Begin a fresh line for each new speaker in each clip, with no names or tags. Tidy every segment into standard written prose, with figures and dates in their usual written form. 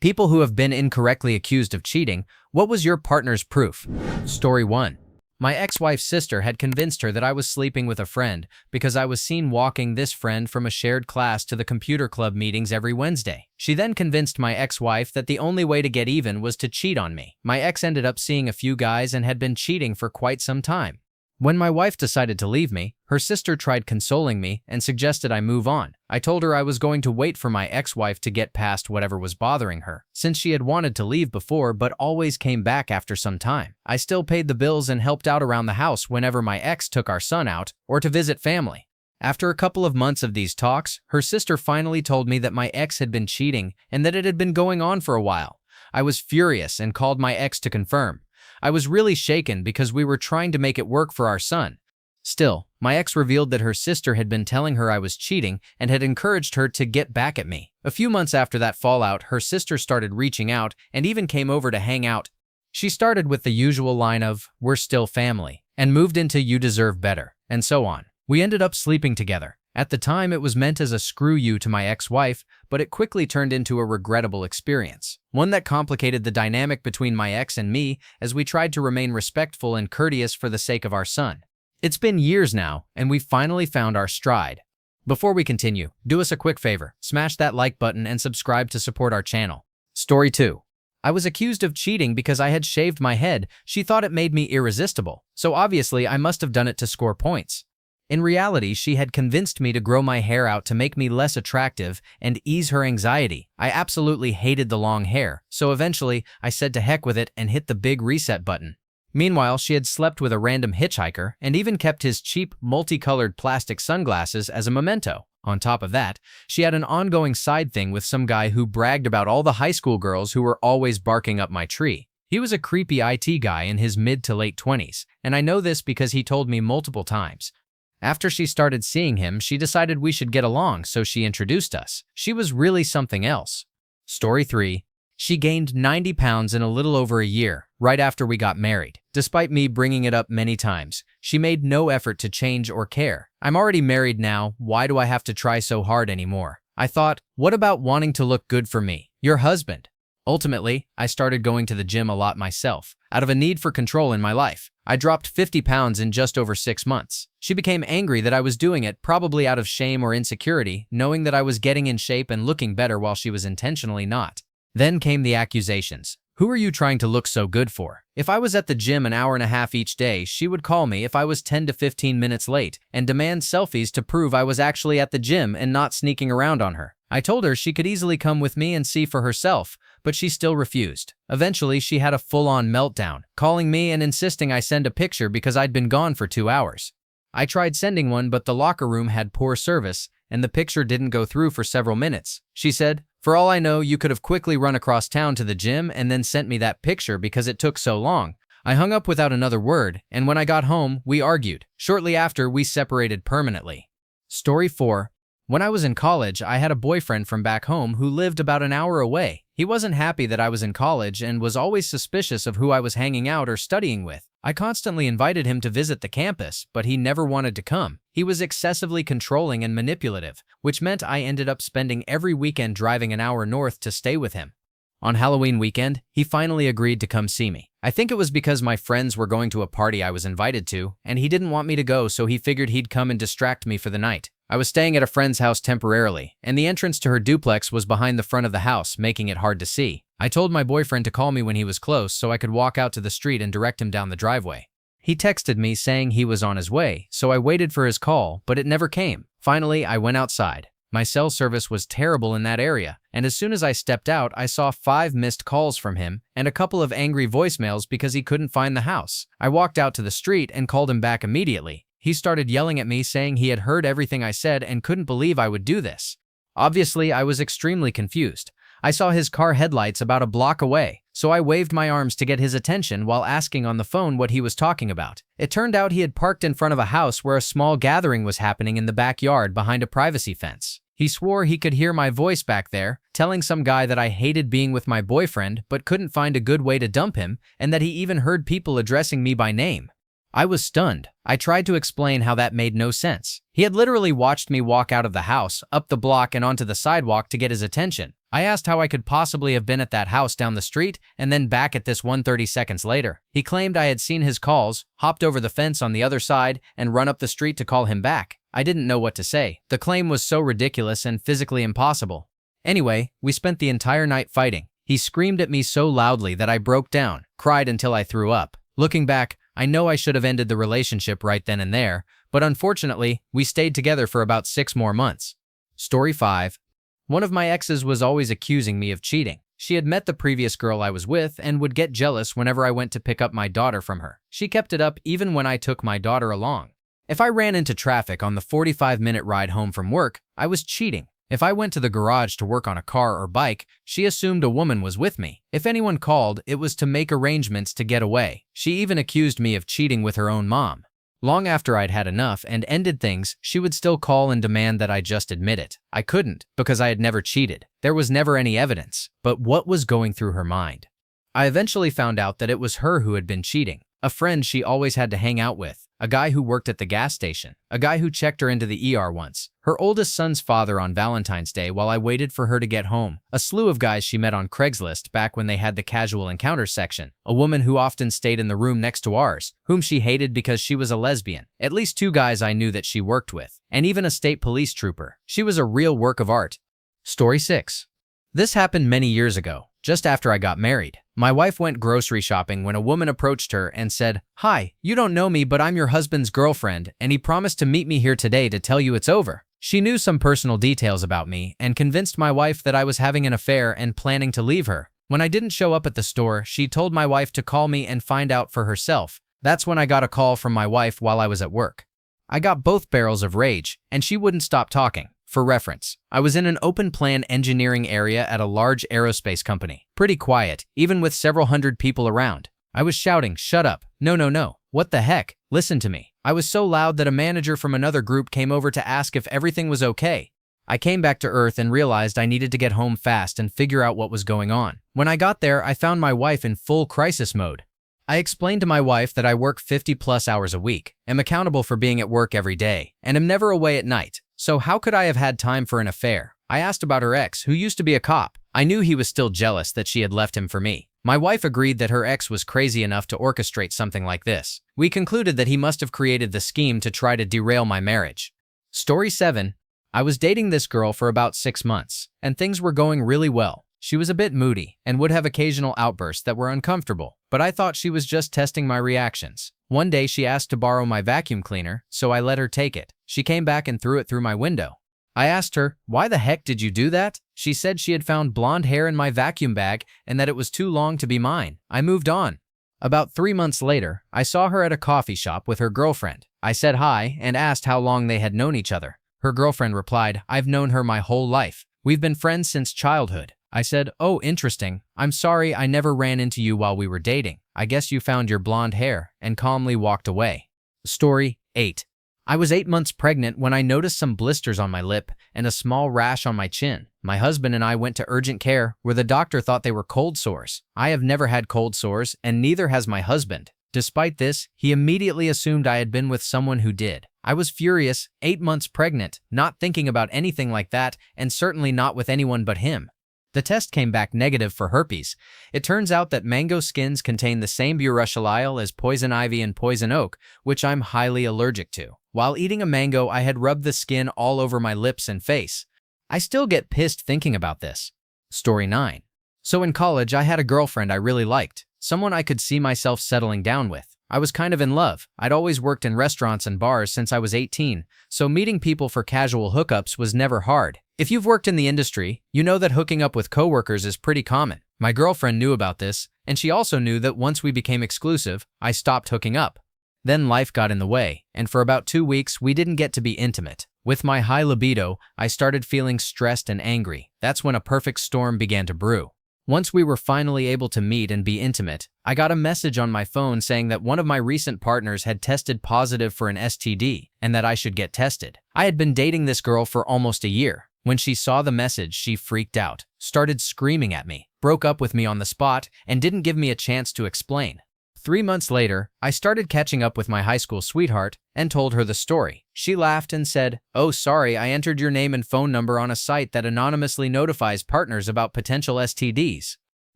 People who have been incorrectly accused of cheating. What was your partner's proof? Story 1. My ex-wife's sister had convinced her that I was sleeping with a friend because I was seen walking this friend from a shared class to the computer club meetings every Wednesday. She then convinced my ex-wife that the only way to get even was to cheat on me. My ex ended up seeing a few guys and had been cheating for quite some time. When my wife decided to leave me, her sister tried consoling me and suggested I move on. I told her I was going to wait for my ex-wife to get past whatever was bothering her, since she had wanted to leave before but always came back after some time. I still paid the bills and helped out around the house whenever my ex took our son out or to visit family. After a couple of months of these talks, her sister finally told me that my ex had been cheating and that it had been going on for a while. I was furious and called my ex to confirm. I was really shaken because we were trying to make it work for our son. Still, my ex revealed that her sister had been telling her I was cheating and had encouraged her to get back at me. A few months after that fallout, her sister started reaching out and even came over to hang out. She started with the usual line of, "We're still family," and moved into "You deserve better," and so on. We ended up sleeping together. At the time, it was meant as a screw you to my ex-wife, but it quickly turned into a regrettable experience. One that complicated the dynamic between my ex and me as we tried to remain respectful and courteous for the sake of our son. It's been years now, and we finally found our stride. Before we continue, do us a quick favor, smash that like button and subscribe to support our channel. Story 2. I was accused of cheating because I had shaved my head. She thought it made me irresistible, so obviously I must have done it to score points. In reality, she had convinced me to grow my hair out to make me less attractive and ease her anxiety. I absolutely hated the long hair, so eventually I said to heck with it and hit the big reset button. Meanwhile, she had slept with a random hitchhiker and even kept his cheap, multicolored plastic sunglasses as a memento. On top of that, she had an ongoing side thing with some guy who bragged about all the high school girls who were always barking up my tree. He was a creepy IT guy in his mid to late 20s, and I know this because he told me multiple times. After she started seeing him, she decided we should get along, so she introduced us. She was really something else. Story 3. She gained 90 pounds in a little over a year, right after we got married. Despite me bringing it up many times, she made no effort to change or care. I'm already married now, why do I have to try so hard anymore? I thought, what about wanting to look good for me, your husband? Ultimately, I started going to the gym a lot myself, out of a need for control in my life. I dropped 50 pounds in just over 6 months. She became angry that I was doing it, probably out of shame or insecurity, knowing that I was getting in shape and looking better while she was intentionally not. Then came the accusations. Who are you trying to look so good for? If I was at the gym an hour and a half each day, she would call me if I was 10 to 15 minutes late and demand selfies to prove I was actually at the gym and not sneaking around on her. I told her she could easily come with me and see for herself, but she still refused. Eventually, she had a full-on meltdown, calling me and insisting I send a picture because I'd been gone for 2 hours. I tried sending one, but the locker room had poor service, and the picture didn't go through for several minutes. She said, "For all I know, you could have quickly run across town to the gym and then sent me that picture because it took so long." I hung up without another word, and when I got home, we argued. Shortly after, we separated permanently. Story 4. When I was in college, I had a boyfriend from back home who lived about an hour away. He wasn't happy that I was in college and was always suspicious of who I was hanging out or studying with. I constantly invited him to visit the campus, but he never wanted to come. He was excessively controlling and manipulative, which meant I ended up spending every weekend driving an hour north to stay with him. On Halloween weekend, he finally agreed to come see me. I think it was because my friends were going to a party I was invited to, and he didn't want me to go, so he figured he'd come and distract me for the night. I was staying at a friend's house temporarily, and the entrance to her duplex was behind the front of the house, making it hard to see. I told my boyfriend to call me when he was close so I could walk out to the street and direct him down the driveway. He texted me saying he was on his way, so I waited for his call, but it never came. Finally, I went outside. My cell service was terrible in that area, and as soon as I stepped out, I saw 5 missed calls from him and a couple of angry voicemails because he couldn't find the house. I walked out to the street and called him back immediately. He started yelling at me saying he had heard everything I said and couldn't believe I would do this. Obviously, I was extremely confused. I saw his car headlights about a block away, so I waved my arms to get his attention while asking on the phone what he was talking about. It turned out he had parked in front of a house where a small gathering was happening in the backyard behind a privacy fence. He swore he could hear my voice back there, telling some guy that I hated being with my boyfriend but couldn't find a good way to dump him, and that he even heard people addressing me by name. I was stunned. I tried to explain how that made no sense. He had literally watched me walk out of the house, up the block and onto the sidewalk to get his attention. I asked how I could possibly have been at that house down the street and then back at this one 30 seconds later. He claimed I had seen his calls, hopped over the fence on the other side, and run up the street to call him back. I didn't know what to say. The claim was so ridiculous and physically impossible. Anyway, we spent the entire night fighting. He screamed at me so loudly that I broke down, cried until I threw up. Looking back, I know I should have ended the relationship right then and there, but unfortunately, we stayed together for about 6 more months. Story 5. One of my exes was always accusing me of cheating. She had met the previous girl I was with and would get jealous whenever I went to pick up my daughter from her. She kept it up even when I took my daughter along. If I ran into traffic on the 45-minute ride home from work, I was cheating. If I went to the garage to work on a car or bike, she assumed a woman was with me. If anyone called, it was to make arrangements to get away. She even accused me of cheating with her own mom. Long after I'd had enough and ended things, she would still call and demand that I just admit it. I couldn't, because I had never cheated. There was never any evidence. But what was going through her mind? I eventually found out that it was her who had been cheating. A friend she always had to hang out with. A guy who worked at the gas station. A guy who checked her into the ER once. Her oldest son's father on Valentine's Day while I waited for her to get home. A slew of guys she met on Craigslist back when they had the casual encounters section. A woman who often stayed in the room next to ours, whom she hated because she was a lesbian. At least 2 guys I knew that she worked with. And even a state police trooper. She was a real work of art. Story 6. This happened many years ago, just after I got married. My wife went grocery shopping when a woman approached her and said, "Hi, you don't know me, but I'm your husband's girlfriend, and he promised to meet me here today to tell you it's over." She knew some personal details about me and convinced my wife that I was having an affair and planning to leave her. When I didn't show up at the store, she told my wife to call me and find out for herself. That's when I got a call from my wife while I was at work. I got both barrels of rage, and she wouldn't stop talking. For reference, I was in an open-plan engineering area at a large aerospace company. Pretty quiet, even with several hundred people around. I was shouting, "Shut up, no, no, no, what the heck, listen to me." I was so loud that a manager from another group came over to ask if everything was okay. I came back to earth and realized I needed to get home fast and figure out what was going on. When I got there, I found my wife in full crisis mode. I explained to my wife that I work 50+ hours a week, am accountable for being at work every day, and am never away at night. So how could I have had time for an affair? I asked about her ex, who used to be a cop. I knew he was still jealous that she had left him for me. My wife agreed that her ex was crazy enough to orchestrate something like this. We concluded that he must have created the scheme to try to derail my marriage. Story 7. I was dating this girl for about 6 months, and things were going really well. She was a bit moody and would have occasional outbursts that were uncomfortable, but I thought she was just testing my reactions. One day she asked to borrow my vacuum cleaner, so I let her take it. She came back and threw it through my window. I asked her, "Why the heck did you do that?" She said she had found blonde hair in my vacuum bag and that it was too long to be mine. I moved on. About 3 months later, I saw her at a coffee shop with her girlfriend. I said hi and asked how long they had known each other. Her girlfriend replied, "I've known her my whole life. We've been friends since childhood." I said, "Oh, interesting. I'm sorry I never ran into you while we were dating. I guess you found your blonde hair," and calmly walked away. Story 8. I was 8 months pregnant when I noticed some blisters on my lip and a small rash on my chin. My husband and I went to urgent care where the doctor thought they were cold sores. I have never had cold sores, and neither has my husband. Despite this, he immediately assumed I had been with someone who did. I was furious, 8 months pregnant, not thinking about anything like that, and certainly not with anyone but him. The test came back negative for herpes. It turns out that mango skins contain the same urushiol as poison ivy and poison oak, which I'm highly allergic to. While eating a mango, I had rubbed the skin all over my lips and face. I still get pissed thinking about this. Story 9. So in college, I had a girlfriend I really liked, someone I could see myself settling down with. I was kind of in love. I'd always worked in restaurants and bars since I was 18, so meeting people for casual hookups was never hard. If you've worked in the industry, you know that hooking up with coworkers is pretty common. My girlfriend knew about this, and she also knew that once we became exclusive, I stopped hooking up. Then life got in the way, and for about 2 weeks, we didn't get to be intimate. With my high libido, I started feeling stressed and angry. That's when a perfect storm began to brew. Once we were finally able to meet and be intimate, I got a message on my phone saying that one of my recent partners had tested positive for an STD and that I should get tested. I had been dating this girl for almost a year. When she saw the message, she freaked out, started screaming at me, broke up with me on the spot, and didn't give me a chance to explain. 3 months later, I started catching up with my high school sweetheart and told her the story. She laughed and said, "Oh, sorry, I entered your name and phone number on a site that anonymously notifies partners about potential STDs."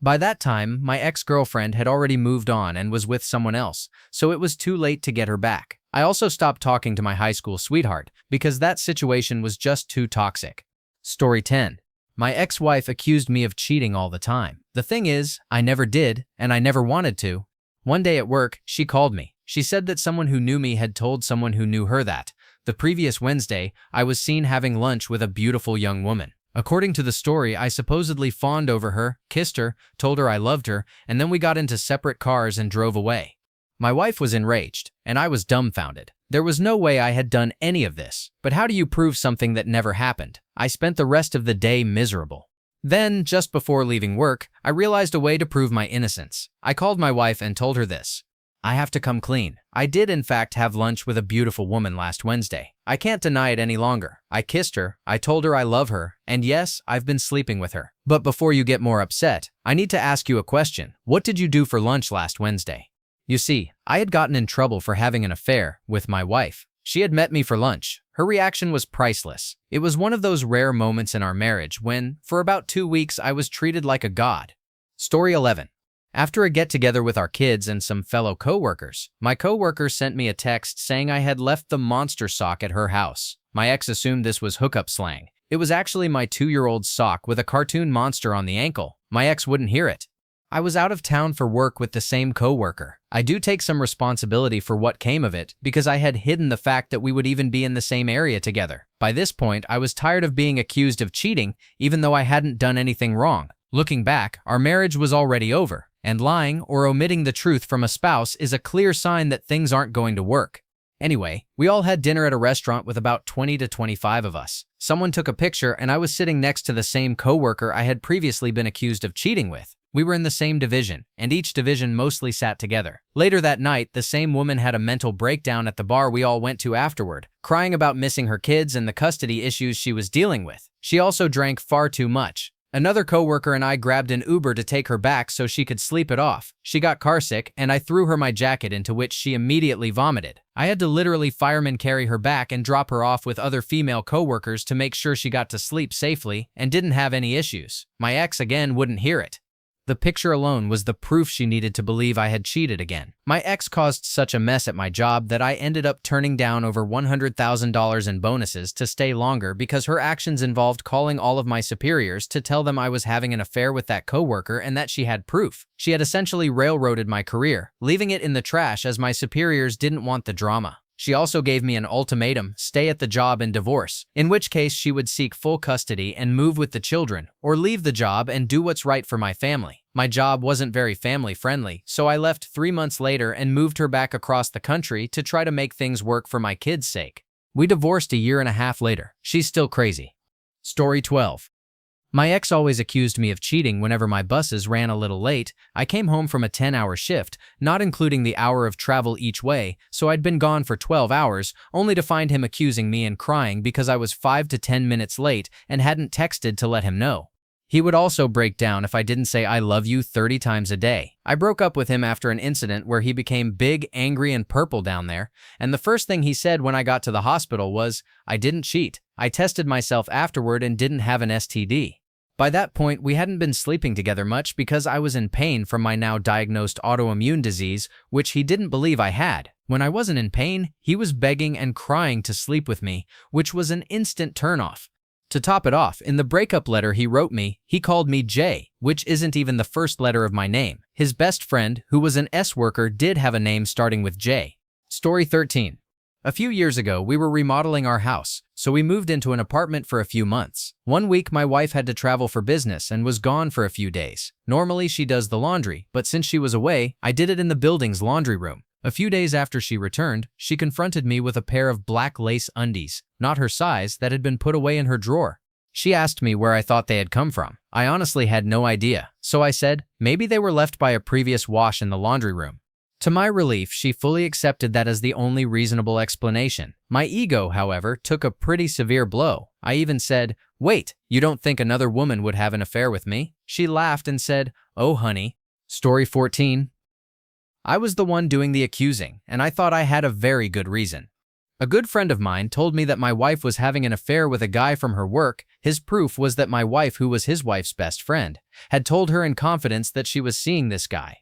By that time, my ex-girlfriend had already moved on and was with someone else, so it was too late to get her back. I also stopped talking to my high school sweetheart because that situation was just too toxic. Story 10. My ex-wife accused me of cheating all the time. The thing is, I never did, and I never wanted to. One day at work, she called me. She said that someone who knew me had told someone who knew her that the previous Wednesday, I was seen having lunch with a beautiful young woman. According to the story, I supposedly fawned over her, kissed her, told her I loved her, and then we got into separate cars and drove away. My wife was enraged, and I was dumbfounded. There was no way I had done any of this. But how do you prove something that never happened? I spent the rest of the day miserable. Then, just before leaving work, I realized a way to prove my innocence. I called my wife and told her this. I have to come clean. I did in fact have lunch with a beautiful woman last Wednesday. I can't deny it any longer. I kissed her, I told her I love her, and yes, I've been sleeping with her. But before you get more upset, I need to ask you a question. What did you do for lunch last Wednesday? You see, I had gotten in trouble for having an affair with my wife. She had met me for lunch. Her reaction was priceless. It was one of those rare moments in our marriage when, for about 2 weeks, I was treated like a god. Story 11. After a get-together with our kids and some fellow co-workers, my co-worker sent me a text saying I had left the monster sock at her house. My ex assumed this was hookup slang. It was actually my 2-year-old sock with a cartoon monster on the ankle. My ex wouldn't hear it. I was out of town for work with the same co-worker. I do take some responsibility for what came of it because I had hidden the fact that we would even be in the same area together. By this point, I was tired of being accused of cheating even though I hadn't done anything wrong. Looking back, our marriage was already over, and lying or omitting the truth from a spouse is a clear sign that things aren't going to work. Anyway, we all had dinner at a restaurant with about 20 to 25 of us. Someone took a picture and I was sitting next to the same co-worker I had previously been accused of cheating with. We were in the same division, and each division mostly sat together. Later that night, the same woman had a mental breakdown at the bar we all went to afterward, crying about missing her kids and the custody issues she was dealing with. She also drank far too much. Another coworker and I grabbed an Uber to take her back so she could sleep it off. She got carsick, and I threw her my jacket into which she immediately vomited. I had to literally fireman carry her back and drop her off with other female coworkers to make sure she got to sleep safely and didn't have any issues. My ex again wouldn't hear it. The picture alone was the proof she needed to believe I had cheated again. My ex caused such a mess at my job that I ended up turning down over $100,000 in bonuses to stay longer because her actions involved calling all of my superiors to tell them I was having an affair with that coworker and that she had proof. She had essentially railroaded my career, leaving it in the trash as my superiors didn't want the drama. She also gave me an ultimatum, stay at the job and divorce, in which case she would seek full custody and move with the children, or leave the job and do what's right for my family. My job wasn't very family-friendly, so I left 3 months later and moved her back across the country to try to make things work for my kids' sake. We divorced 1.5 years later. She's still crazy. Story 12. My ex always accused me of cheating whenever my buses ran a little late. I came home from a 10-hour shift, not including the hour of travel each way, so I'd been gone for 12 hours, only to find him accusing me and crying because I was 5 to 10 minutes late and hadn't texted to let him know. He would also break down if I didn't say I love you 30 times a day. I broke up with him after an incident where he became big, angry, and purple down there, and the first thing he said when I got to the hospital was, I didn't cheat. I tested myself afterward and didn't have an STD. By that point, we hadn't been sleeping together much because I was in pain from my now diagnosed autoimmune disease, which he didn't believe I had. When I wasn't in pain, he was begging and crying to sleep with me, which was an instant turnoff. To top it off, in the breakup letter he wrote me, he called me J, which isn't even the first letter of my name. His best friend, who was an S worker, did have a name starting with J. Story 13. A few years ago, we were remodeling our house, so we moved into an apartment for a few months. One week, my wife had to travel for business and was gone for a few days. Normally, she does the laundry, but since she was away, I did it in the building's laundry room. A few days after she returned, she confronted me with a pair of black lace undies, not her size, that had been put away in her drawer. She asked me where I thought they had come from. I honestly had no idea, so I said, maybe they were left by a previous wash in the laundry room. To my relief, she fully accepted that as the only reasonable explanation. My ego, however, took a pretty severe blow. I even said, wait, you don't think another woman would have an affair with me? She laughed and said, oh honey. Story 14. I was the one doing the accusing, and I thought I had a very good reason. A good friend of mine told me that my wife was having an affair with a guy from her work. His proof was that my wife, who was his wife's best friend, had told her in confidence that she was seeing this guy.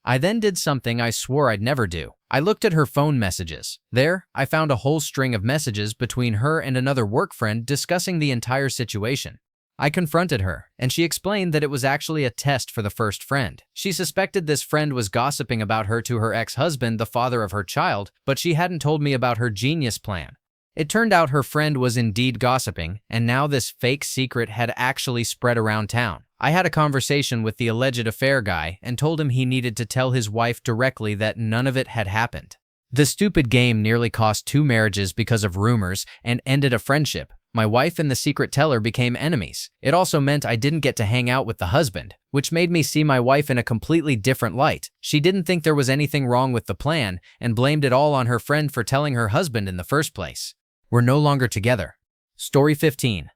I then did something I swore I'd never do. I looked at her phone messages. There, I found a whole string of messages between her and another work friend discussing the entire situation. I confronted her, and she explained that it was actually a test for the first friend. She suspected this friend was gossiping about her to her ex-husband, the father of her child, but she hadn't told me about her genius plan. It turned out her friend was indeed gossiping, and now this fake secret had actually spread around town. I had a conversation with the alleged affair guy and told him he needed to tell his wife directly that none of it had happened. The stupid game nearly cost 2 marriages because of rumors and ended a friendship. My wife and the secret teller became enemies. It also meant I didn't get to hang out with the husband, which made me see my wife in a completely different light. She didn't think there was anything wrong with the plan and blamed it all on her friend for telling her husband in the first place. We're no longer together. Story 15.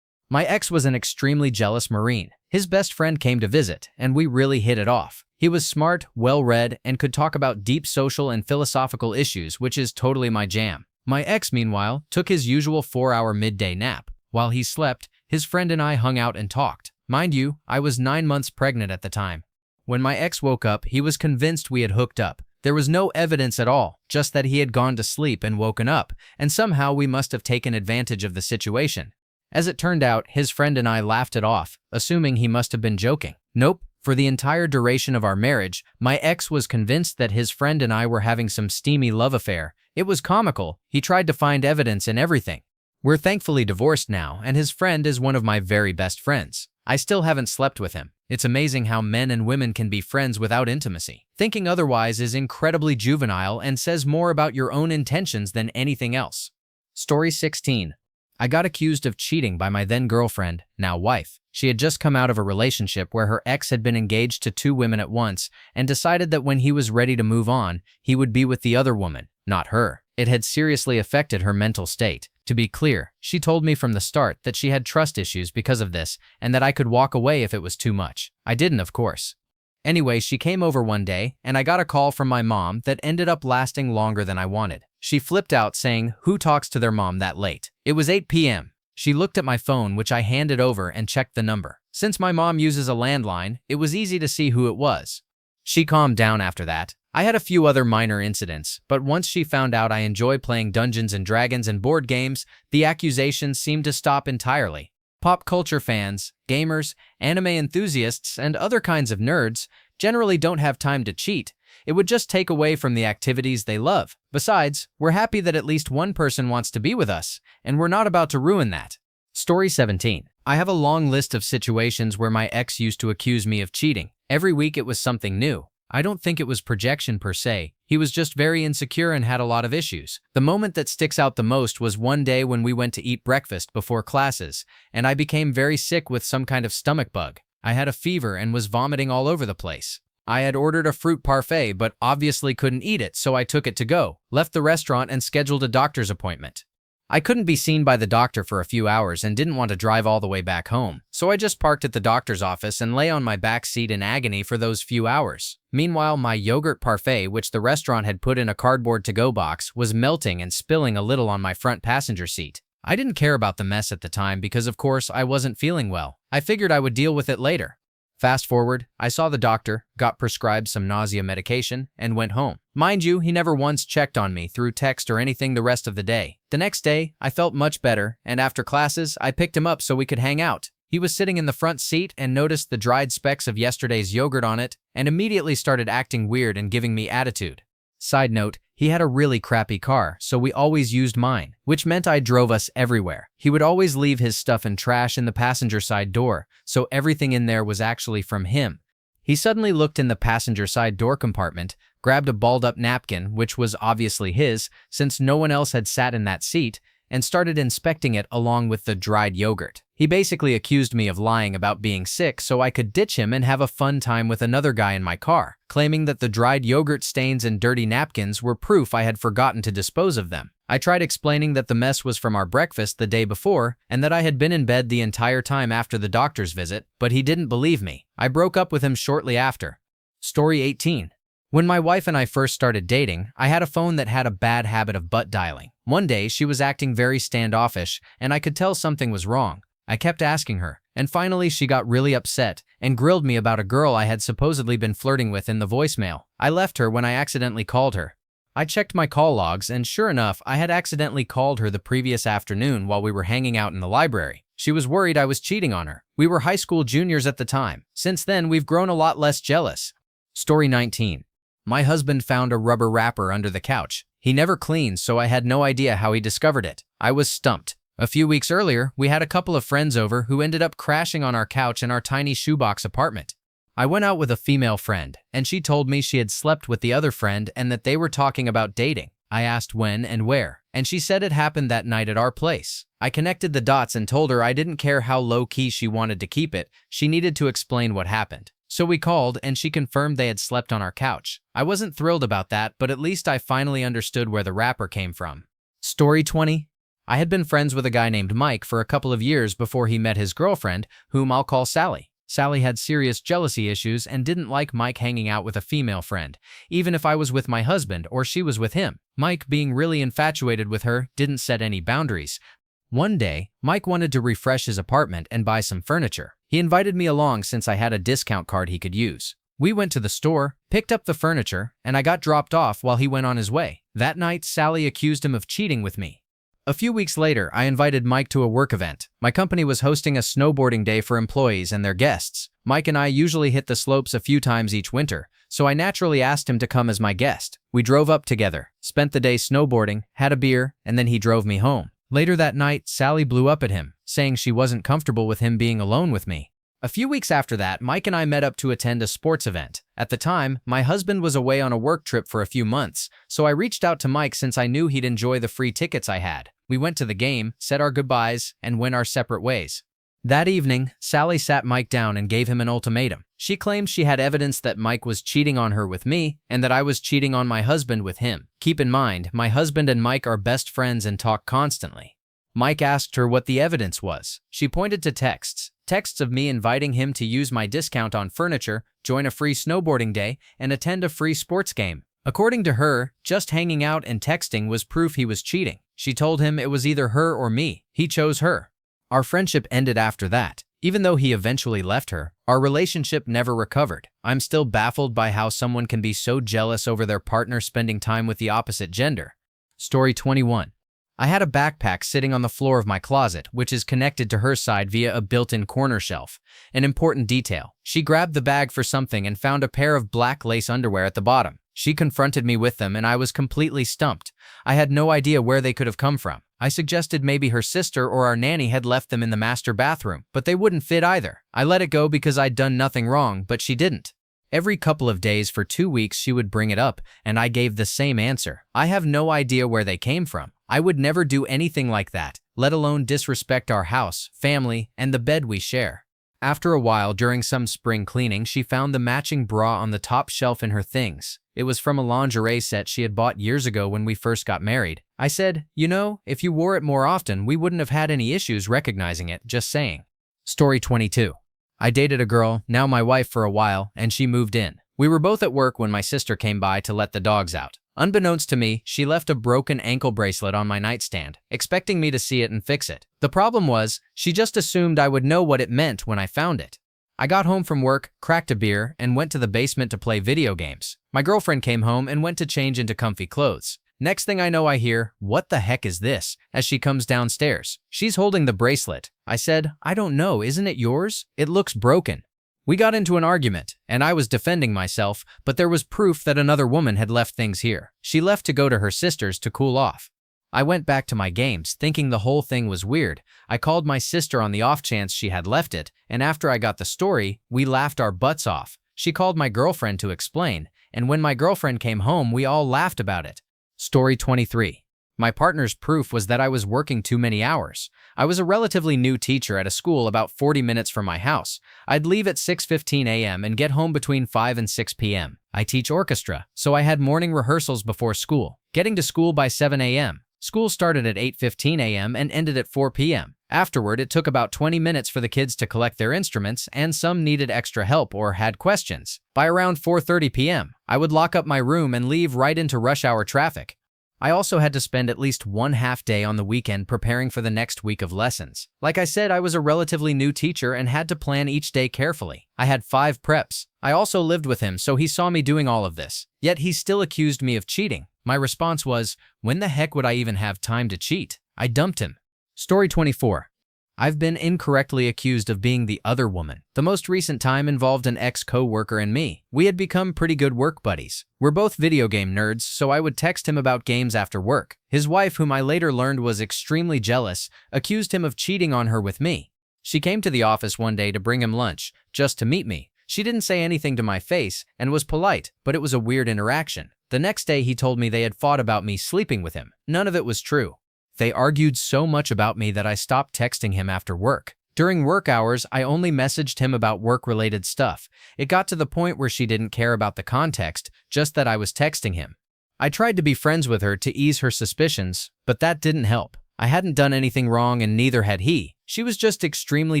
My ex was an extremely jealous Marine. His best friend came to visit, and we really hit it off. He was smart, well-read, and could talk about deep social and philosophical issues, which is totally my jam. My ex, meanwhile, took his usual 4-hour midday nap. While he slept, his friend and I hung out and talked. Mind you, I was 9 months pregnant at the time. When my ex woke up, he was convinced we had hooked up. There was no evidence at all, just that he had gone to sleep and woken up, and somehow we must have taken advantage of the situation. As it turned out, his friend and I laughed it off, assuming he must have been joking. Nope. For the entire duration of our marriage, my ex was convinced that his friend and I were having some steamy love affair. It was comical. He tried to find evidence in everything. We're thankfully divorced now, and his friend is one of my very best friends. I still haven't slept with him. It's amazing how men and women can be friends without intimacy. Thinking otherwise is incredibly juvenile and says more about your own intentions than anything else. Story 16. I got accused of cheating by my then-girlfriend, now wife. She had just come out of a relationship where her ex had been engaged to 2 women at once and decided that when he was ready to move on, he would be with the other woman, not her. It had seriously affected her mental state. To be clear, she told me from the start that she had trust issues because of this and that I could walk away if it was too much. I didn't, of course. Anyway, she came over one day and I got a call from my mom that ended up lasting longer than I wanted. She flipped out saying, "Who talks to their mom that late?" It was 8 p.m. She looked at my phone, which I handed over and checked the number. Since my mom uses a landline, it was easy to see who it was. She calmed down after that. I had a few other minor incidents, but once she found out I enjoy playing Dungeons and Dragons and board games, the accusations seemed to stop entirely. Pop culture fans, gamers, anime enthusiasts, and other kinds of nerds generally don't have time to cheat. It would just take away from the activities they love. Besides, we're happy that at least one person wants to be with us, and we're not about to ruin that. Story 17. I have a long list of situations where my ex used to accuse me of cheating. Every week it was something new. I don't think it was projection per se. He was just very insecure and had a lot of issues. The moment that sticks out the most was one day when we went to eat breakfast before classes, and I became very sick with some kind of stomach bug. I had a fever and was vomiting all over the place. I had ordered a fruit parfait but obviously couldn't eat it, so I took it to go, left the restaurant, and scheduled a doctor's appointment. I couldn't be seen by the doctor for a few hours and didn't want to drive all the way back home, so I just parked at the doctor's office and lay on my back seat in agony for those few hours. Meanwhile, my yogurt parfait, which the restaurant had put in a cardboard to-go box, was melting and spilling a little on my front passenger seat. I didn't care about the mess at the time because, of course, I wasn't feeling well. I figured I would deal with it later. Fast forward, I saw the doctor, got prescribed some nausea medication, and went home. Mind you, he never once checked on me through text or anything the rest of the day. The next day, I felt much better, and after classes, I picked him up so we could hang out. He was sitting in the front seat and noticed the dried specks of yesterday's yogurt on it, and immediately started acting weird and giving me attitude. Side note, he had a really crappy car, so we always used mine, which meant I drove us everywhere. He would always leave his stuff and trash in the passenger side door, so everything in there was actually from him. He suddenly looked in the passenger side door compartment, grabbed a balled-up napkin, which was obviously his, since no one else had sat in that seat, and started inspecting it along with the dried yogurt. He basically accused me of lying about being sick so I could ditch him and have a fun time with another guy in my car, claiming that the dried yogurt stains and dirty napkins were proof I had forgotten to dispose of them. I tried explaining that the mess was from our breakfast the day before and that I had been in bed the entire time after the doctor's visit, but he didn't believe me. I broke up with him shortly after. Story 18. When my wife and I first started dating, I had a phone that had a bad habit of butt dialing. One day, she was acting very standoffish, and I could tell something was wrong. I kept asking her, and finally she got really upset and grilled me about a girl I had supposedly been flirting with in the voicemail. I left her when I accidentally called her. I checked my call logs, and sure enough, I had accidentally called her the previous afternoon while we were hanging out in the library. She was worried I was cheating on her. We were high school juniors at the time. Since then, we've grown a lot less jealous. Story 19. My husband found a rubber wrapper under the couch. He never cleans, so I had no idea how he discovered it. I was stumped. A few weeks earlier, we had a couple of friends over who ended up crashing on our couch in our tiny shoebox apartment. I went out with a female friend, and she told me she had slept with the other friend and that they were talking about dating. I asked when and where, and she said it happened that night at our place. I connected the dots and told her I didn't care how low-key she wanted to keep it, she needed to explain what happened. So we called, and she confirmed they had slept on our couch. I wasn't thrilled about that, but at least I finally understood where the wrapper came from. Story 20. I had been friends with a guy named Mike for a couple of years before he met his girlfriend, whom I'll call Sally. Sally had serious jealousy issues and didn't like Mike hanging out with a female friend, even if I was with my husband or she was with him. Mike, being really infatuated with her, didn't set any boundaries. One day, Mike wanted to refresh his apartment and buy some furniture. He invited me along since I had a discount card he could use. We went to the store, picked up the furniture, and I got dropped off while he went on his way. That night, Sally accused him of cheating with me. A few weeks later, I invited Mike to a work event. My company was hosting a snowboarding day for employees and their guests. Mike and I usually hit the slopes a few times each winter, so I naturally asked him to come as my guest. We drove up together, spent the day snowboarding, had a beer, and then he drove me home. Later that night, Sally blew up at him, saying she wasn't comfortable with him being alone with me. A few weeks after that, Mike and I met up to attend a sports event. At the time, my husband was away on a work trip for a few months, so I reached out to Mike since I knew he'd enjoy the free tickets I had. We went to the game, said our goodbyes, and went our separate ways. That evening, Sally sat Mike down and gave him an ultimatum. She claimed she had evidence that Mike was cheating on her with me and that I was cheating on my husband with him. Keep in mind, my husband and Mike are best friends and talk constantly. Mike asked her what the evidence was. She pointed to texts of me inviting him to use my discount on furniture, join a free snowboarding day, and attend a free sports game. According to her, just hanging out and texting was proof he was cheating. She told him it was either her or me. He chose her. Our friendship ended after that. Even though he eventually left her, our relationship never recovered. I'm still baffled by how someone can be so jealous over their partner spending time with the opposite gender. Story 21. I had a backpack sitting on the floor of my closet, which is connected to her side via a built-in corner shelf. An important detail. She grabbed the bag for something and found a pair of black lace underwear at the bottom. She confronted me with them and I was completely stumped. I had no idea where they could have come from. I suggested maybe her sister or our nanny had left them in the master bathroom, but they wouldn't fit either. I let it go because I'd done nothing wrong, but she didn't. Every couple of days for 2 weeks she would bring it up, and I gave the same answer. I have no idea where they came from. I would never do anything like that, let alone disrespect our house, family, and the bed we share. After a while, during some spring cleaning, she found the matching bra on the top shelf in her things. It was from a lingerie set she had bought years ago when we first got married. I said, you know, if you wore it more often, we wouldn't have had any issues recognizing it, just saying. Story 22. I dated a girl, now my wife, for a while, and she moved in. We were both at work when my sister came by to let the dogs out. Unbeknownst to me, she left a broken ankle bracelet on my nightstand, expecting me to see it and fix it. The problem was, she just assumed I would know what it meant when I found it. I got home from work, cracked a beer, and went to the basement to play video games. My girlfriend came home and went to change into comfy clothes. Next thing I know, I hear, "What the heck is this?" as she comes downstairs. She's holding the bracelet. I said, "I don't know, isn't it yours? It looks broken." We got into an argument, and I was defending myself, but there was proof that another woman had left things here. She left to go to her sister's to cool off. I went back to my games, thinking the whole thing was weird. I called my sister on the off chance she had left it, and after I got the story, we laughed our butts off. She called my girlfriend to explain, and when my girlfriend came home, we all laughed about it. Story 23. My partner's proof was that I was working too many hours. I was a relatively new teacher at a school about 40 minutes from my house. I'd leave at 6:15 a.m. and get home between 5 and 6 p.m. I teach orchestra, so I had morning rehearsals before school, getting to school by 7 a.m. School started at 8:15 a.m. and ended at 4 p.m. Afterward, it took about 20 minutes for the kids to collect their instruments, and some needed extra help or had questions. By around 4:30 p.m., I would lock up my room and leave right into rush hour traffic. I also had to spend at least one half day on the weekend preparing for the next week of lessons. Like I said, I was a relatively new teacher and had to plan each day carefully. I had 5 preps. I also lived with him, so he saw me doing all of this. Yet he still accused me of cheating. My response was, when the heck would I even have time to cheat? I dumped him. Story 24. I've been incorrectly accused of being the other woman. The most recent time involved an ex-co-worker and me. We had become pretty good work buddies. We're both video game nerds, so I would text him about games after work. His wife, whom I later learned was extremely jealous, accused him of cheating on her with me. She came to the office one day to bring him lunch, just to meet me. She didn't say anything to my face and was polite, but it was a weird interaction. The next day he told me they had fought about me sleeping with him. None of it was true. They argued so much about me that I stopped texting him after work. During work hours, I only messaged him about work-related stuff. It got to the point where she didn't care about the context, just that I was texting him. I tried to be friends with her to ease her suspicions, but that didn't help. I hadn't done anything wrong and neither had he. She was just extremely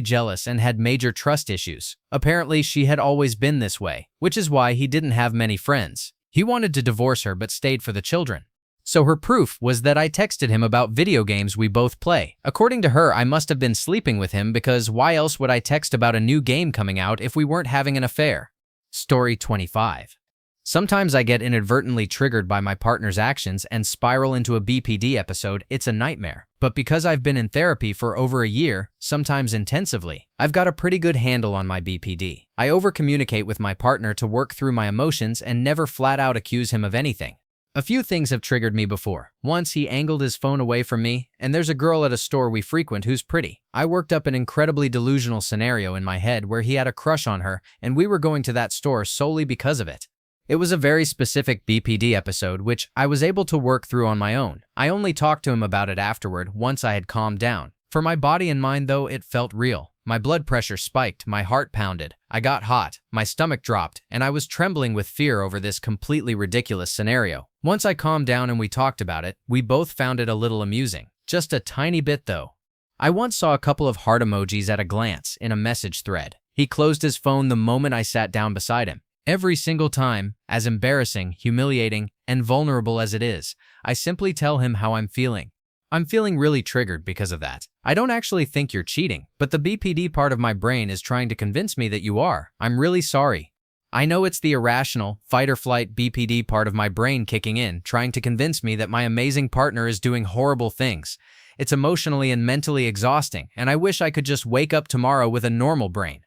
jealous and had major trust issues. Apparently, she had always been this way, which is why he didn't have many friends. He wanted to divorce her but stayed for the children. So her proof was that I texted him about video games we both play. According to her, I must have been sleeping with him because why else would I text about a new game coming out if we weren't having an affair? Story 25. Sometimes I get inadvertently triggered by my partner's actions and spiral into a BPD episode. It's a nightmare. But because I've been in therapy for over a year, sometimes intensively, I've got a pretty good handle on my BPD. I over-communicate with my partner to work through my emotions and never flat out accuse him of anything. A few things have triggered me before. Once he angled his phone away from me, and there's a girl at a store we frequent who's pretty. I worked up an incredibly delusional scenario in my head where he had a crush on her, and we were going to that store solely because of it. It was a very specific BPD episode, which I was able to work through on my own. I only talked to him about it afterward once I had calmed down. For my body and mind, though, it felt real. My blood pressure spiked, my heart pounded, I got hot, my stomach dropped, and I was trembling with fear over this completely ridiculous scenario. Once I calmed down and we talked about it, we both found it a little amusing. Just a tiny bit, though. I once saw a couple of heart emojis at a glance in a message thread. He closed his phone the moment I sat down beside him. Every single time, as embarrassing, humiliating, and vulnerable as it is, I simply tell him how I'm feeling. I'm feeling really triggered because of that. I don't actually think you're cheating, but the BPD part of my brain is trying to convince me that you are. I'm really sorry. I know it's the irrational, fight-or-flight BPD part of my brain kicking in, trying to convince me that my amazing partner is doing horrible things. It's emotionally and mentally exhausting, and I wish I could just wake up tomorrow with a normal brain.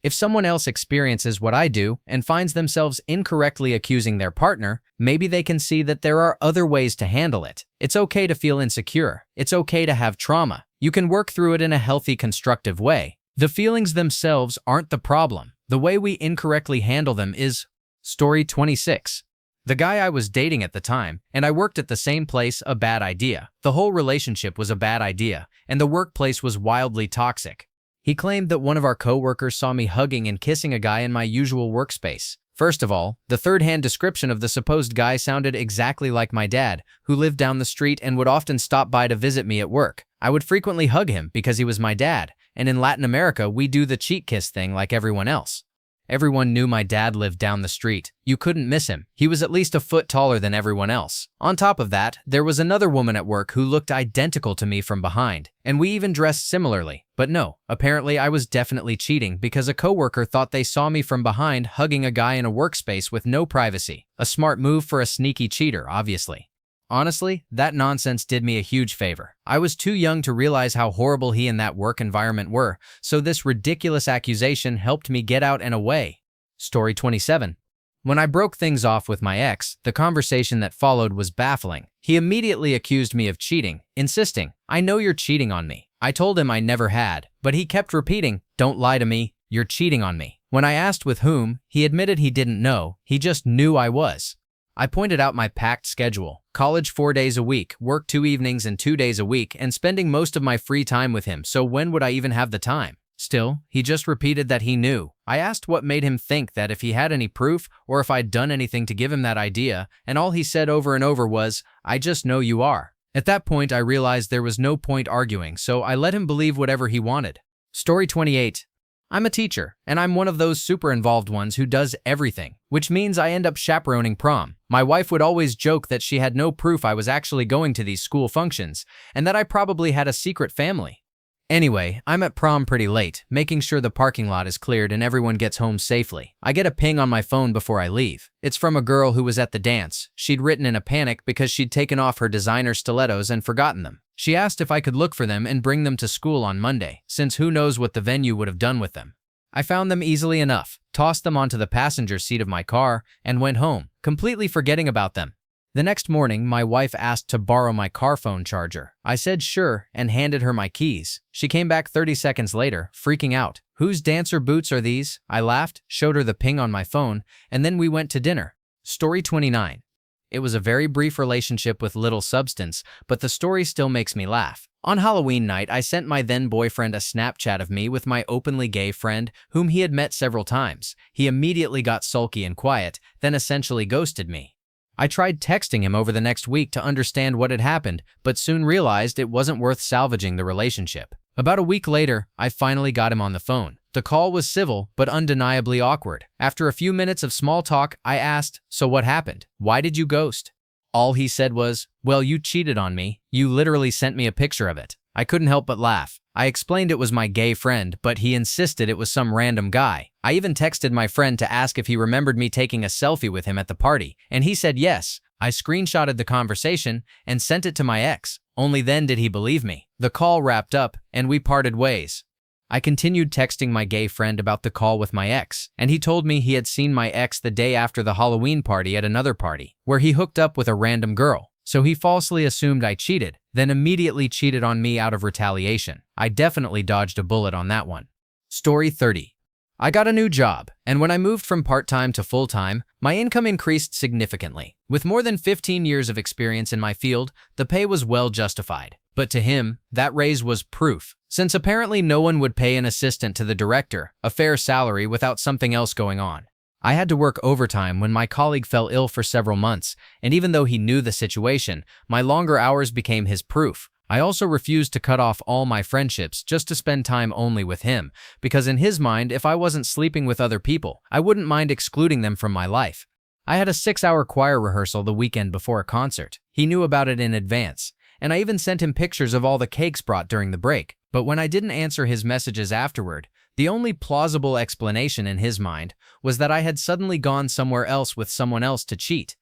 If someone else experiences what I do and finds themselves incorrectly accusing their partner, maybe they can see that there are other ways to handle it. It's okay to feel insecure. It's okay to have trauma. You can work through it in a healthy, constructive way. The feelings themselves aren't the problem. The way we incorrectly handle them is. Story 26. The guy I was dating at the time, and I worked at the same place, a bad idea. The whole relationship was a bad idea, and the workplace was wildly toxic. He claimed that one of our co-workers saw me hugging and kissing a guy in my usual workspace. First of all, the third-hand description of the supposed guy sounded exactly like my dad, who lived down the street and would often stop by to visit me at work. I would frequently hug him because he was my dad, and in Latin America, we do the cheek kiss thing like everyone else. Everyone knew my dad lived down the street. You couldn't miss him. He was at least a foot taller than everyone else. On top of that, there was another woman at work who looked identical to me from behind, and we even dressed similarly. But no, apparently I was definitely cheating because a coworker thought they saw me from behind hugging a guy in a workspace with no privacy. A smart move for a sneaky cheater, obviously. Honestly, that nonsense did me a huge favor. I was too young to realize how horrible he and that work environment were, so this ridiculous accusation helped me get out and away. Story 27. When I broke things off with my ex, the conversation that followed was baffling. He immediately accused me of cheating, insisting, "I know you're cheating on me." I told him I never had, but he kept repeating, "Don't lie to me, you're cheating on me." When I asked with whom, he admitted he didn't know, he just knew I was. I pointed out my packed schedule, college 4 days a week, work 2 evenings and 2 days a week, and spending most of my free time with him, so when would I even have the time? Still, he just repeated that he knew. I asked what made him think that, if he had any proof, or if I'd done anything to give him that idea, and all he said over and over was, "I just know you are." At that point, I realized there was no point arguing, so I let him believe whatever he wanted. Story 28. I'm a teacher, and I'm one of those super involved ones who does everything, which means I end up chaperoning prom. My wife would always joke that she had no proof I was actually going to these school functions, and that I probably had a secret family. Anyway, I'm at prom pretty late, making sure the parking lot is cleared and everyone gets home safely. I get a ping on my phone before I leave. It's from a girl who was at the dance. She'd written in a panic because she'd taken off her designer stilettos and forgotten them. She asked if I could look for them and bring them to school on Monday, since who knows what the venue would have done with them. I found them easily enough, tossed them onto the passenger seat of my car, and went home, completely forgetting about them. The next morning, my wife asked to borrow my car phone charger. I said sure and handed her my keys. She came back 30 seconds later, freaking out. Whose dancer boots are these? I laughed, showed her the ping on my phone, and then we went to dinner. Story 29. It was a very brief relationship with little substance, but the story still makes me laugh. On Halloween night, I sent my then-boyfriend a Snapchat of me with my openly gay friend, whom he had met several times. He immediately got sulky and quiet, then essentially ghosted me. I tried texting him over the next week to understand what had happened, but soon realized it wasn't worth salvaging the relationship. About a week later, I finally got him on the phone. The call was civil, but undeniably awkward. After a few minutes of small talk, I asked, "So what happened? Why did you ghost?" All he said was, "Well, you cheated on me. You literally sent me a picture of it." I couldn't help but laugh. I explained it was my gay friend, but he insisted it was some random guy. I even texted my friend to ask if he remembered me taking a selfie with him at the party, and he said yes. I screenshotted the conversation and sent it to my ex. Only then did he believe me. The call wrapped up, and we parted ways. I continued texting my gay friend about the call with my ex, and he told me he had seen my ex the day after the Halloween party at another party, where he hooked up with a random girl. So he falsely assumed I cheated, then immediately cheated on me out of retaliation. I definitely dodged a bullet on that one. Story 30. I got a new job, and when I moved from part-time to full-time, my income increased significantly. With more than 15 years of experience in my field, the pay was well justified. But to him, that raise was proof, since apparently no one would pay an assistant to the director a fair salary without something else going on. I had to work overtime when my colleague fell ill for several months, and even though he knew the situation, my longer hours became his proof. I also refused to cut off all my friendships just to spend time only with him, because in his mind, if I wasn't sleeping with other people, I wouldn't mind excluding them from my life. I had a 6-hour choir rehearsal the weekend before a concert. He knew about it in advance, and I even sent him pictures of all the cakes brought during the break. But when I didn't answer his messages afterward, the only plausible explanation in his mind was that I had suddenly gone somewhere else with someone else to cheat.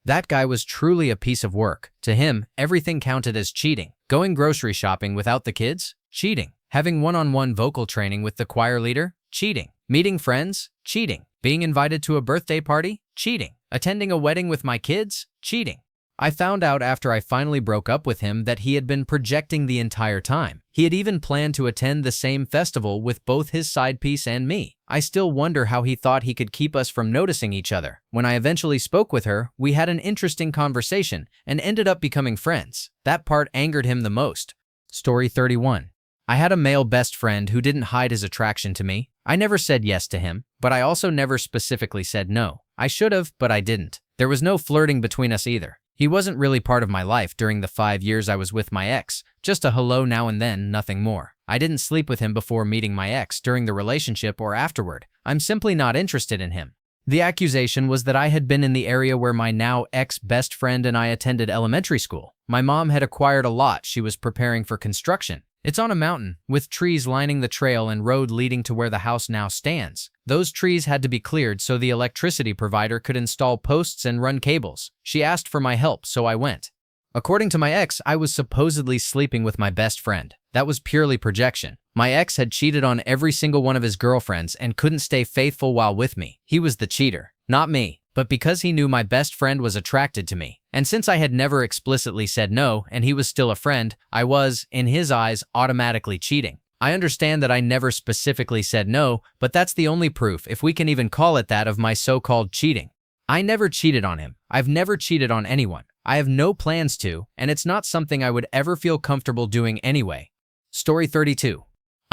That guy was truly a piece of work. To him, everything counted as cheating. Going grocery shopping without the kids? Cheating. Having one-on-one vocal training with the choir leader? Cheating. Meeting friends? Cheating. Being invited to a birthday party? Cheating. Attending a wedding with my kids? Cheating. I found out after I finally broke up with him that he had been projecting the entire time. He had even planned to attend the same festival with both his side piece and me. I still wonder how he thought he could keep us from noticing each other. When I eventually spoke with her, we had an interesting conversation and ended up becoming friends. That part angered him the most. Story 31. I had a male best friend who didn't hide his attraction to me. I never said yes to him, but I also never specifically said no. I should have, but I didn't. There was no flirting between us either. He wasn't really part of my life during the 5 years I was with my ex, just a hello now and then, nothing more. I didn't sleep with him before meeting my ex during the relationship or afterward. I'm simply not interested in him. The accusation was that I had been in the area where my now ex-best friend and I attended elementary school. My mom had acquired a lot she was preparing for construction. It's on a mountain, with trees lining the trail and road leading to where the house now stands. Those trees had to be cleared so the electricity provider could install posts and run cables. She asked for my help, so I went. According to my ex, I was supposedly sleeping with my best friend. That was purely projection. My ex had cheated on every single one of his girlfriends and couldn't stay faithful while with me. He was the cheater, not me. But because he knew my best friend was attracted to me, and since I had never explicitly said no and he was still a friend, I was, in his eyes, automatically cheating. I understand that I never specifically said no, but that's the only proof, if we can even call it that, of my so-called cheating. I never cheated on him. I've never cheated on anyone. I have no plans to, and it's not something I would ever feel comfortable doing anyway. Story 32.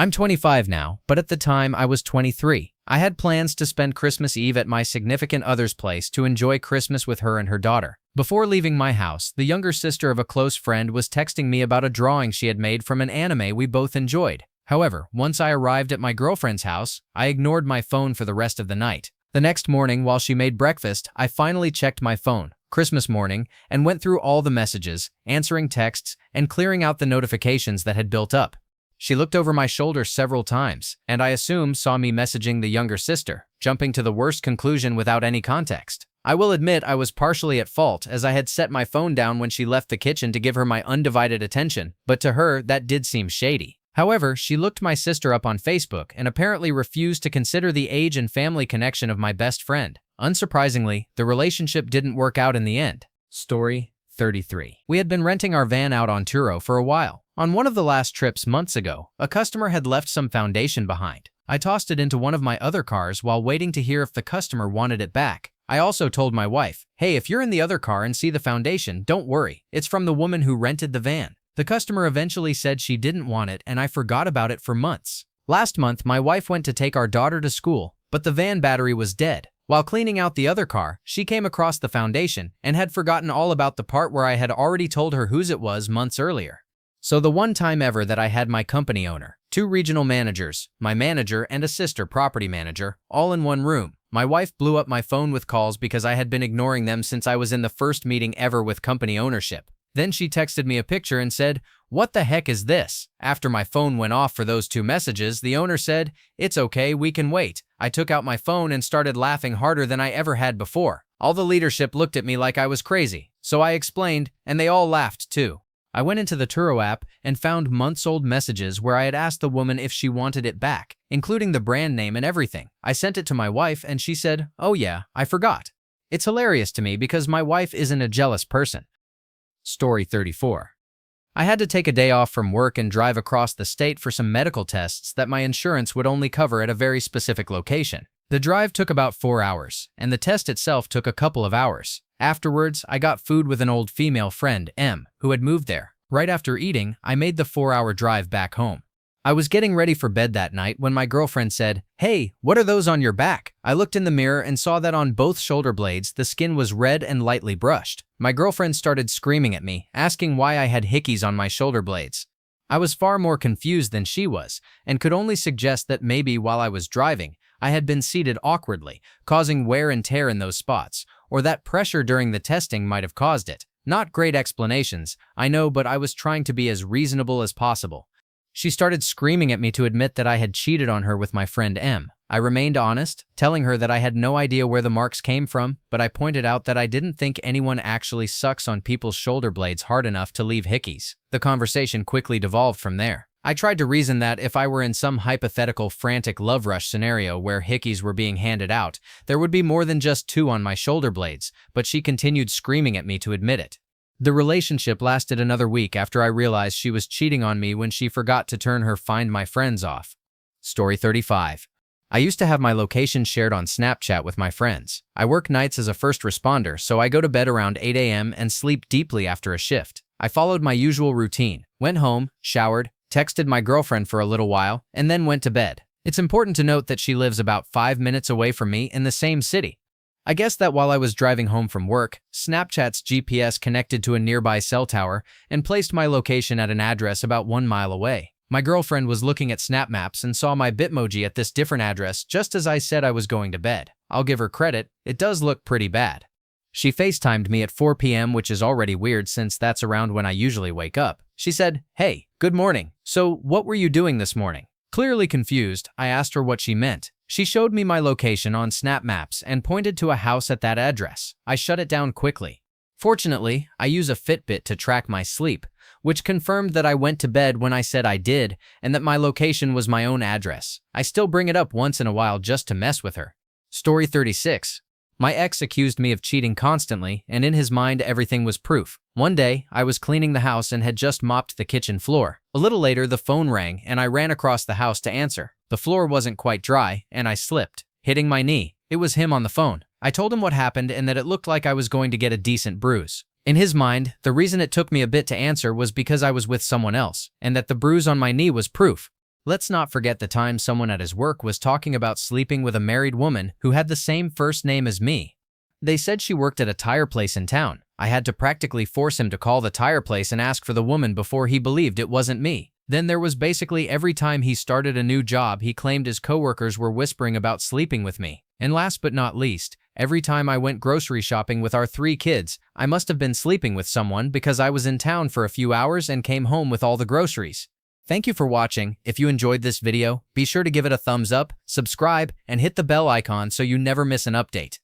I'm 25 now, but at the time I was 23. I had plans to spend Christmas Eve at my significant other's place to enjoy Christmas with her and her daughter. Before leaving my house, the younger sister of a close friend was texting me about a drawing she had made from an anime we both enjoyed. However, once I arrived at my girlfriend's house, I ignored my phone for the rest of the night. The next morning, while she made breakfast, I finally checked my phone, Christmas morning, and went through all the messages, answering texts, and clearing out the notifications that had built up. She looked over my shoulder several times, and I assume saw me messaging the younger sister, jumping to the worst conclusion without any context. I will admit I was partially at fault, as I had set my phone down when she left the kitchen to give her my undivided attention, but to her, that did seem shady. However, she looked my sister up on Facebook and apparently refused to consider the age and family connection of my best friend. Unsurprisingly, the relationship didn't work out in the end. Story 33. We had been renting our van out on Turo for a while. On one of the last trips months ago, a customer had left some foundation behind. I tossed it into one of my other cars while waiting to hear if the customer wanted it back. I also told my wife, hey, if you're in the other car and see the foundation, don't worry. It's from the woman who rented the van. The customer eventually said she didn't want it, and I forgot about it for months. Last month, my wife went to take our daughter to school, but the van battery was dead. While cleaning out the other car, she came across the foundation and had forgotten all about the part where I had already told her whose it was months earlier. So the one time ever that I had my company owner, 2 regional managers, my manager, and a sister property manager, all in one room. My wife blew up my phone with calls because I had been ignoring them since I was in the first meeting ever with company ownership. Then she texted me a picture and said, "What the heck is this?" After my phone went off for those 2 messages, the owner said, "It's okay, we can wait." I took out my phone and started laughing harder than I ever had before. All the leadership looked at me like I was crazy, so I explained, and they all laughed too. I went into the Turo app and found months-old messages where I had asked the woman if she wanted it back, including the brand name and everything. I sent it to my wife and she said, "Oh yeah, I forgot." It's hilarious to me because my wife isn't a jealous person. Story 34. I had to take a day off from work and drive across the state for some medical tests that my insurance would only cover at a very specific location. The drive took about 4 hours, and the test itself took a couple of hours. Afterwards, I got food with an old female friend, M, who had moved there. Right after eating, I made the 4-hour drive back home. I was getting ready for bed that night when my girlfriend said, "Hey, what are those on your back?" I looked in the mirror and saw that on both shoulder blades, the skin was red and lightly brushed. My girlfriend started screaming at me, asking why I had hickeys on my shoulder blades. I was far more confused than she was, and could only suggest that maybe while I was driving, I had been seated awkwardly, causing wear and tear in those spots, or that pressure during the testing might have caused it. Not great explanations, I know, but I was trying to be as reasonable as possible. She started screaming at me to admit that I had cheated on her with my friend M. I remained honest, telling her that I had no idea where the marks came from, but I pointed out that I didn't think anyone actually sucks on people's shoulder blades hard enough to leave hickeys. The conversation quickly devolved from there. I tried to reason that if I were in some hypothetical frantic love rush scenario where hickeys were being handed out, there would be more than just 2 on my shoulder blades, but she continued screaming at me to admit it. The relationship lasted another week after I realized she was cheating on me when she forgot to turn her Find My Friends off. Story 35. I used to have my location shared on Snapchat with my friends. I work nights as a first responder, so I go to bed around 8 a.m. and sleep deeply after a shift. I followed my usual routine, went home, showered, texted my girlfriend for a little while, and then went to bed. It's important to note that she lives about 5 minutes away from me in the same city. I guess that while I was driving home from work, Snapchat's GPS connected to a nearby cell tower and placed my location at an address about 1 mile away. My girlfriend was looking at Snap Maps and saw my Bitmoji at this different address just as I said I was going to bed. I'll give her credit, it does look pretty bad. She FaceTimed me at 4 p.m., which is already weird since that's around when I usually wake up. She said, "Hey, good morning. So what were you doing this morning?" Clearly confused, I asked her what she meant. She showed me my location on Snap Maps and pointed to a house at that address. I shut it down quickly. Fortunately, I use a Fitbit to track my sleep, which confirmed that I went to bed when I said I did and that my location was my own address. I still bring it up once in a while just to mess with her. Story 36. My ex accused me of cheating constantly, and in his mind everything was proof. One day, I was cleaning the house and had just mopped the kitchen floor. A little later, the phone rang and I ran across the house to answer. The floor wasn't quite dry, and I slipped, hitting my knee. It was him on the phone. I told him what happened and that it looked like I was going to get a decent bruise. In his mind, the reason it took me a bit to answer was because I was with someone else, and that the bruise on my knee was proof. Let's not forget the time someone at his work was talking about sleeping with a married woman who had the same first name as me. They said she worked at a tire place in town. I had to practically force him to call the tire place and ask for the woman before he believed it wasn't me. Then there was basically every time he started a new job, he claimed his coworkers were whispering about sleeping with me. And last but not least, every time I went grocery shopping with our 3 kids, I must have been sleeping with someone because I was in town for a few hours and came home with all the groceries. Thank you for watching. If you enjoyed this video, be sure to give it a thumbs up, subscribe, and hit the bell icon so you never miss an update.